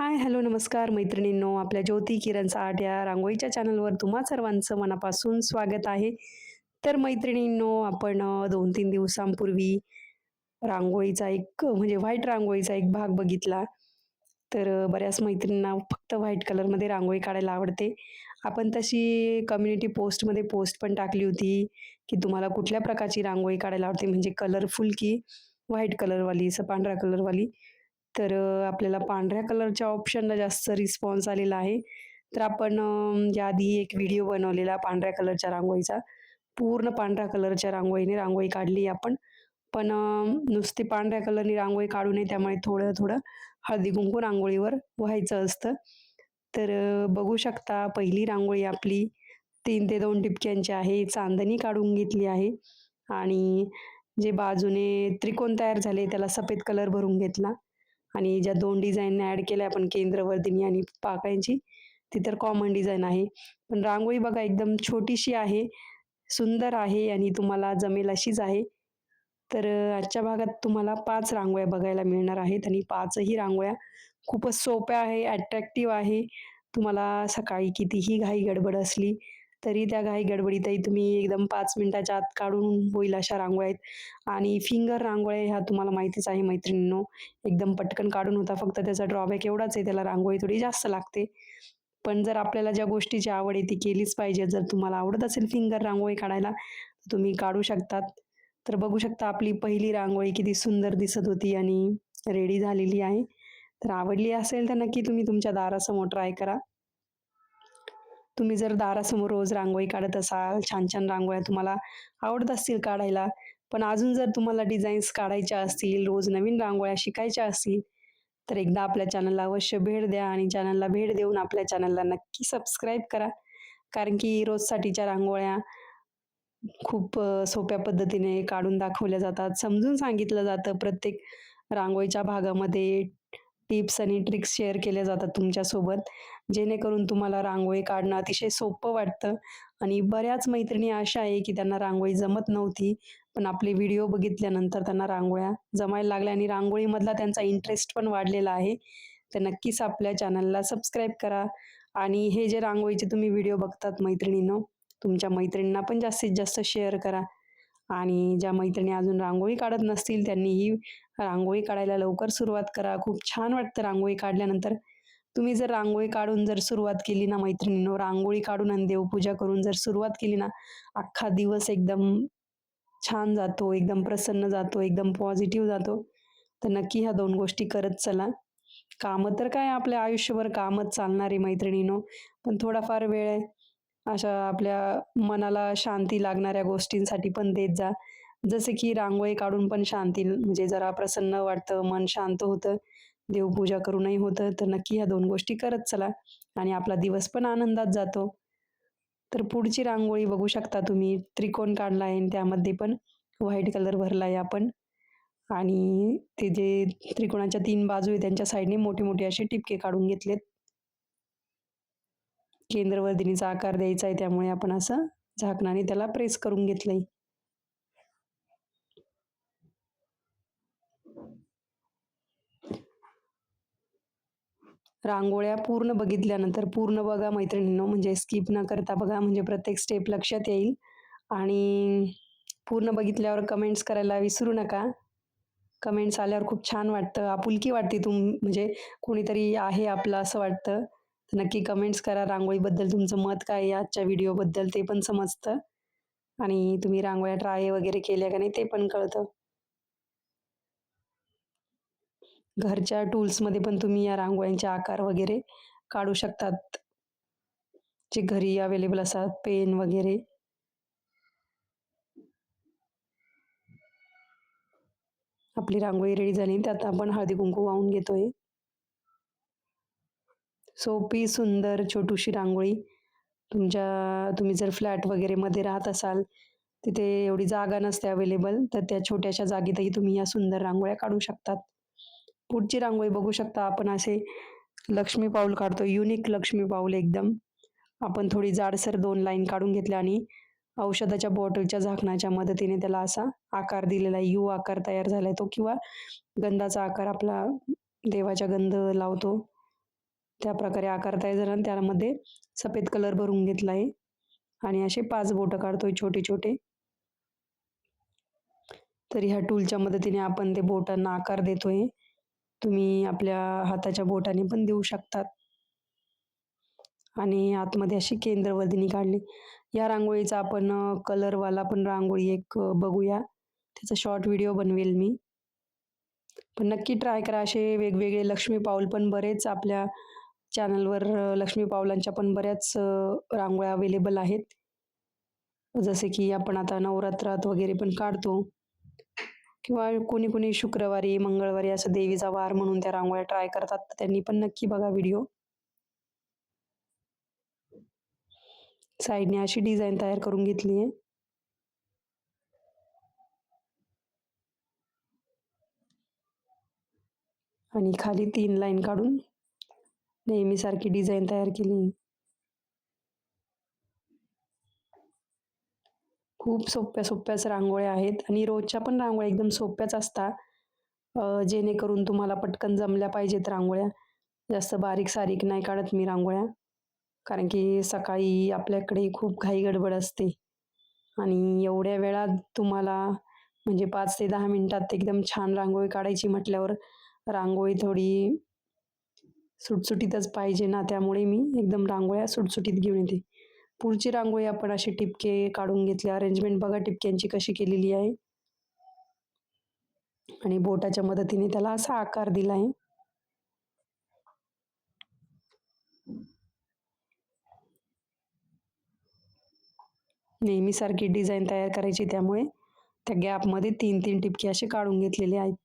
हाय, hello, नमस्कार मैत्रिणींनो. आपल्या ज्योती किरणचा आर्ट या रांगोळीच्या चॅनलवर तुम्हा सर्वांचं मनापासून स्वागत आहे. तर मैत्रिणींनो, आपण 2-3 दिवसांपूर्वी रांगोळीचा एक म्हणजे व्हाईट रांगोळीचा एक भाग बघितला. तर बऱ्याच मैत्रिणींना फक्त व्हाईट कलरमध्ये रांगोळी काढायला आवडते. आपण तशी कम्युनिटी पोस्टमध्ये पोस्ट पण टाकली होती, की तुम्हाला कुठल्या प्रकारची रांगोळी काढायला आवडते, म्हणजे कलरफुल की व्हाईट कलरवाली, असं पांढऱ्या कलरवाली. तर आपल्याला पांढऱ्या कलरच्या ऑप्शनला जास्त रिस्पॉन्स आलेला आहे. तर आपण याआधी एक व्हिडिओ बनवलेला पांढऱ्या कलरच्या रांगोळीचा. पूर्ण पांढऱ्या कलरच्या रांगोळीने रांगोळी काढली आपण. पण नुसती पांढऱ्या कलरनी रांगोळी काढू नये, त्यामुळे थोडं-थोडं हळदी-कुंकू रांगोळीवर व्हायचं असतं. तर बघू शकता पहिली रांगोळी आपली 3 ते 2 टिपक्यांची आहे. चांदणी काढून घेतली आहे आणि जे बाजूने त्रिकोण तयार झाले त्याला सफेद कलर भरून घेतला आणि ज्या 2 डिझाइन ॲड केल्या आपण केंद्रवर्धिनी आणि पाकळ्यांची, ती तर कॉमन डिझाइन आहे. पण रांगोळी बघा एकदम छोटीशी आहे, सुंदर आहे आणि तुम्हाला जमेल अशीच आहे. तर आजच्या भागात तुम्हाला 5 रांगोळ्या बघायला मिळणार आहेत आणि 5ही रांगोळ्या खूपच सोप्या आहे, अट्रॅक्टिव्ह आहे. तुम्हाला सकाळी कितीही घाई-गडबड असली, तरी त्या घाई-गडबडीतही तुम्ही एकदम 5 मिनिटाच्या आत काढून होईल अशा रांगोळ्या आहेत. आणि फिंगर रांगोळ्या ह्या तुम्हाला माहितीच आहे मैत्रिणींनो, एकदम पटकन काढून होतात. फक्त त्याचा ड्रॉबॅक एवढाच आहे, त्याला रांगोळी थोडी जास्त लागते. पण जर आपल्याला ज्या गोष्टीची आवड आहे ती केलीच पाहिजे. जर तुम्हाला आवडत असेल फिंगर रांगोळी काढायला, तर तुम्ही काढू शकतात. तर बघू शकता आपली पहिली रांगोळी किती सुंदर दिसत होती आणि रेडी झालेली आहे. तर आवडली असेल तर नक्की तुम्ही तुमच्या दारासमोर ट्राय करा. तुम्ही जर दारासमोर रोज रांगोळी काढत असाल, छान-छान रांगोळ्या तुम्हाला आवडत असतील काढायला, पण अजून जर तुम्हाला डिझाईन्स काढायच्या असतील, रोज नवीन रांगोळ्या शिकायच्या असतील, तर एकदा आपल्या चॅनलला अवश्य भेट द्या आणि चॅनलला भेट देऊन आपल्या चॅनलला नक्की सबस्क्राईब करा. कारण की रोजसाठीच्या रांगोळ्या खूप सोप्या पद्धतीने काढून दाखवल्या जातात. समजून सांगितलं जातं प्रत्येक रांगोळीच्या भागामध्ये टिप्स आणि ट्रिक्स शेअर केल्या जातात तुमच्यासोबत, जेणेकरून तुम्हाला रांगोळी काढणं अतिशय सोपं वाटतं. आणि बऱ्याच मैत्रिणी अशा आहे, की त्यांना रांगोळी जमत नव्हती, पण आपले व्हिडिओ बघितल्यानंतर त्यांना रांगोळ्या जमायला लागल्या आणि रांगोळीमधला त्यांचा इंटरेस्ट पण वाढलेला आहे. तर नक्कीच आपल्या चॅनलला सबस्क्राईब करा आणि हे जे रांगोळीचे तुम्ही व्हिडिओ बघतात मैत्रिणींनो, तुमच्या मैत्रिणींना पण जास्तीत जास्त शेअर करा. आणि ज्या मैत्रिणी अजून रांगोळी काढत नसतील त्यांनीही रांगोळी काढायला लवकर सुरुवात करा. खूप छान वाटतं रांगोळी काढल्यानंतर. तुम्ही जर रांगोळी काढून जर सुरुवात केली ना मैत्रिणींनो, रांगोळी काढून आणि देवपूजा करून जर सुरुवात केली ना, अख्खा दिवस एकदम छान जातो, एकदम प्रसन्न जातो, एकदम पॉझिटिव्ह जातो. तर नक्की ह्या 2 गोष्टी करत चला. कामं तर काय आपल्या आयुष्यभर कामच चालणार आहे मैत्रिणींनो, पण थोडाफार वेळ अशा आपल्या मनाला शांती लागणाऱ्या गोष्टींसाठी पण देत जा. जसे की रांगोळी काढून पण शांती म्हणजे जरा प्रसन्न वाटतं, मन शांत होतं. देवपूजा करूनही होतं. तर नक्की ह्या 2 गोष्टी करत चला आणि आपला दिवस पण आनंदात जातो. तर पुढची रांगोळी बघू शकता तुम्ही. त्रिकोण काढला आहे आणि त्यामध्ये पण व्हाईट कलर भरला आहे आपण आणि ते जे त्रिकोणाच्या 3 बाजू आहे त्यांच्या साइडने मोठे-मोठे असे ठिपके काढून घेतलेत. केंद्रवर्धिनीचा आकार द्यायचा आहे त्यामुळे आपण असं झाकणाने त्याला प्रेस करून घेतलंय. रांगोळ्या पूर्ण बघितल्यानंतर पूर्ण बघा मैत्रिणींनो, म्हणजे स्किप न करता बघा, म्हणजे प्रत्येक स्टेप लक्षात येईल आणि पूर्ण बघितल्यावर कमेंट्स करायला विसरू नका. कमेंट्स आल्यावर खूप छान वाटतं, आपुलकी वाटते म्हणजे कोणीतरी आहे आपलं असं वाटतं. तर नक्की कमेंट्स करा रांगोळीबद्दल तुमचं मत काय आहे आजच्या व्हिडिओबद्दल ते पण समजतं आणि तुम्ही रांगोळ्या ट्राय वगैरे केल्या का नाही ते पण कळतं. घरच्या टूल्समध्ये पण तुम्ही या रांगोळ्यांचे आकार वगैरे काढू शकतात, जे घरी अवेलेबल असतात, पेन वगैरे. आपली रांगोळी रेडी झाली, त्यात आपण हळदी-कुंकू वाहून घेतोय. सोपी, सुंदर, छोटूशी रांगोळी. तुम्ही जर फ्लॅट वगैरेमध्ये राहत असाल, तिथे एवढी जागा नसते अवेलेबल, तर त्या छोट्याशा जागेतही तुम्ही या सुंदर रांगोळ्या काढू शकतात. पुढची रांगोळी बघू शकता आपण असे लक्ष्मी पाऊल काढतो, युनिक लक्ष्मी पाऊल एकदम. आपण थोडी जाडसर 2 लाईन काढून घेतल्या आणि औषधाच्या बॉटलच्या झाकणाच्या मदतीने त्याला असा आकार दिलेला आहे. यू आकार तयार झालाय तो किंवा गंधाचा आकार आपला देवाच्या गंध लावतो त्या प्रकारे आकार तयार झाला आणि त्यामध्ये सफेद कलर भरून घेतला आहे आणि असे 5 बोटं काढतोय छोटे-छोटे. तर ह्या टूलच्या मदतीने आपण ते बोटांना आकार देतोय. तुम्ही आपल्या हाताच्या बोटाने पण देऊ शकतात. आणि आतमध्ये अशी केंद्रवर्धिनी काढली. या रांगोळीचा आपण कलरवाला पण रांगोळी एक बघूया. त्याचा शॉर्ट व्हिडिओ बनवेल मी. पण नक्की ट्राय करा. असे वेगवेगळे लक्ष्मी पाऊल पण बरेच आपल्या चॅनलवर लक्ष्मी पावलांच्या पण बऱ्याच रांगोळ्या अवेलेबल आहेत. जसे की आपण आता नवरात्रात वगैरे पण काढतो किंवा कोणी-कोणी शुक्रवारी, मंगळवारी असं देवीचा वार म्हणून त्या रांगोळ्या ट्राय करतात. तर त्यांनी पण नक्की बघा व्हिडिओ. साइडने अशी डिझाइन तयार करून घेतली आहे. आणि खाली 3 लाईन काढून नेहमीसारखी डिझाइन तयार केली. खूप सोप्या-सोप्याच रांगोळ्या आहेत आणि रोजच्या पण रांगोळ्या एकदम सोप्याच असतात. जेणेकरून तुम्हाला पटकन जमल्या पाहिजेत रांगोळ्या. जास्त बारीक-सारीक नाही काढत मी रांगोळ्या. कारण की सकाळी आपल्याकडे खूप घाई-गडबड असते आणि एवढ्या वेळात तुम्हाला म्हणजे 5 ते 10 मिनिटात एकदम छान रांगोळी काढायची म्हटल्यावर रांगोळी थोडी सुटसुटीतच पाहिजे ना, त्यामुळे मी एकदम रांगोळ्या सुटसुटीत घेऊन येते. पुढची रांगोळी आपण असे टिपके काढून घेतले. अरेंजमेंट बघा टिपक्यांची कशी केलेली आहे आणि बोटाच्या मदतीने त्याला असा आकार दिला आहे. नेहमीसारखी डिझाइन तयार करायची त्यामुळे त्या गॅपमध्ये 3-3 टिपके असे काढून घेतलेले आहेत.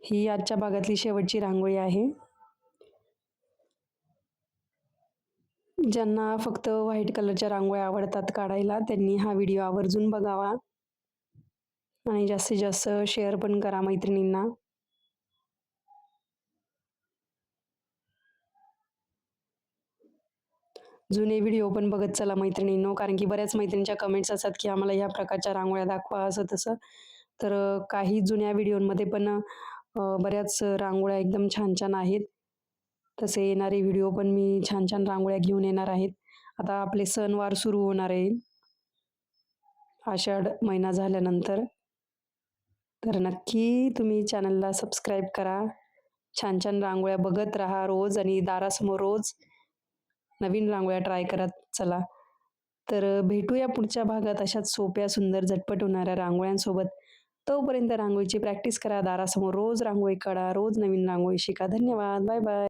ही आजच्या भागातली शेवटची रांगोळी आहे. ज्यांना फक्त व्हाईट कलरच्या रांगोळ्या आवडतात काढायला, त्यांनी हा व्हिडिओ आवर्जून बघावा आणि जास्तीत जास्त शेअर पण करा मैत्रिणींना. जुने व्हिडिओ पण बघत चला मैत्रिणींनो, कारण की बऱ्याच मैत्रिणींच्या कमेंट्स असतात, की आम्हाला ह्या प्रकारच्या रांगोळ्या दाखवा असं तसं. तर काही जुन्या व्हिडिओमध्ये पण बऱ्याच रांगोळ्या एकदम छान-छान आहेत. तसे येणारे व्हिडिओ पण मी छान-छान रांगोळ्या घेऊन येणार आहेत. आता आपले सणवार सुरू होणार आहे. आषाढ महिना झाल्यानंतर. तर नक्की तुम्ही चॅनलला सबस्क्राईब करा. छान-छान रांगोळ्या बघत राहा रोज आणि दारासमोर रोज नवीन रांगोळ्या ट्राय करत चला. तर भेटूया पुढच्या भागात अशाच सोप्या, सुंदर, झटपट होणाऱ्या रांगोळ्यांसोबत. तोपर्यंत रांगोळीची प्रॅक्टिस करा. दारासमोर रोज रांगोळी काढा. रोज नवीन रांगोळी शिका. धन्यवाद. Bye bye.